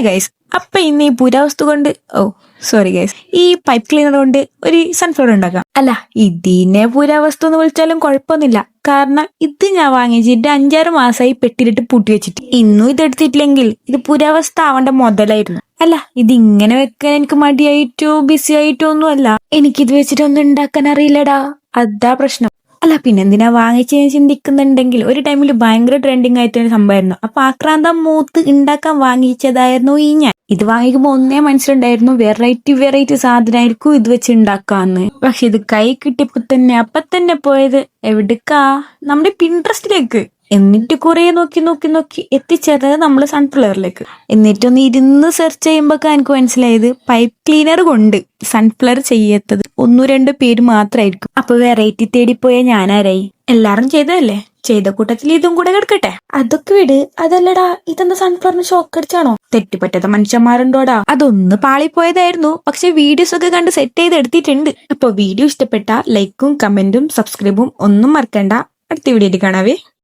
Guys, അപ്പൊ ഇന്ന് ഈ പുരാവസ്തു കൊണ്ട് സോറി ഗൈസ്, ഈ പൈപ്പ് ക്ലീനർ കൊണ്ട് ഒരു സൺഫ്ലവർ ഉണ്ടാക്കാം. അല്ല, ഇതിനെ പുരാവസ്തു എന്ന് വിളിച്ചാലും കുഴപ്പമൊന്നുമില്ല. കാരണം ഇത് ഞാൻ വാങ്ങിച്ചിട്ട് 5-6 മാസമായി പെട്ടിലിട്ട് പൂട്ടി വെച്ചിട്ട് ഇന്നും ഇതെടുത്തിട്ടില്ലെങ്കിൽ ഇത് പുരാവസ്തു ആവേണ്ട മുതലായിരുന്നു. അല്ല, ഇത് ഇങ്ങനെ വെക്കാൻ എനിക്ക് മടിയായിട്ടോ ബിസി ആയിട്ടോ ഒന്നും അല്ല, എനിക്കിത് വെച്ചിട്ടൊന്നും ഉണ്ടാക്കാൻ അറിയില്ലടാ, അതാ പ്രശ്നം. അല്ല, പിന്നെന്തിനാ വാങ്ങിച്ചെന്ന് ചിന്തിക്കുന്നുണ്ടെങ്കിൽ ഒരു ടൈമിൽ ഭയങ്കര ട്രെൻഡിങ് ആയിട്ടൊരു സംഭവമായിരുന്നു. അപ്പൊ ആക്രാന്തം മൂത്ത് ഉണ്ടാക്കാൻ വാങ്ങിച്ചതായിരുന്നു ഈ ഞാൻ. ഇത് വാങ്ങിക്കുമ്പോ ഒന്നേ മനസ്സിലുണ്ടായിരുന്നു, വെറൈറ്റി സാധനമായിരിക്കും ഇത് വെച്ച് ഉണ്ടാക്കാന്ന്. പക്ഷെ ഇത് കൈ കിട്ടിയപ്പോ തന്നെ അപ്പൊ തന്നെ പോയത് എവിടേക്കാ? നമ്മുടെ പിൻട്രസ്റ്റിലേക്ക്. എന്നിട്ട് കുറെ നോക്കി എത്തിച്ചേർന്നത് നമ്മള് സൺഫ്ലവറിലേക്ക്. എന്നിട്ടൊന്ന് ഇരുന്ന് സെർച്ച് ചെയ്യുമ്പോ എനിക്ക് മനസ്സിലായത് പൈപ്പ് ക്ലീനർ കൊണ്ട് സൺഫ്ലവർ ചെയ്യത്തത് 1-2 പേര് മാത്രമായിരിക്കും. അപ്പൊ വെറൈറ്റി തേടിപ്പോയ ഞാനാരായി? എല്ലാരും ചെയ്തതല്ലേ, ചെയ്ത കൂട്ടത്തിൽ ഇതും കൂടെ കിടക്കട്ടെ. അതൊക്കെ വിട്, അതല്ലടാ, ഇതെന്താ സൺഫ്ലവറിന് ഷോക്ക് അടിച്ചാണോ? തെറ്റുപറ്റാത്ത മനുഷ്യന്മാരുണ്ടോടാ. അതൊന്ന് പാളിപ്പോയതായിരുന്നു, പക്ഷെ വീഡിയോസ് ഒക്കെ കണ്ട് സെറ്റ് ചെയ്ത് എടുത്തിട്ടുണ്ട്. അപ്പൊ വീഡിയോ ഇഷ്ടപ്പെട്ട ലൈക്കും കമന്റും സബ്സ്ക്രൈബും ഒന്നും മറക്കണ്ട. അടുത്ത വീഡിയോയിൽ കാണാവേ.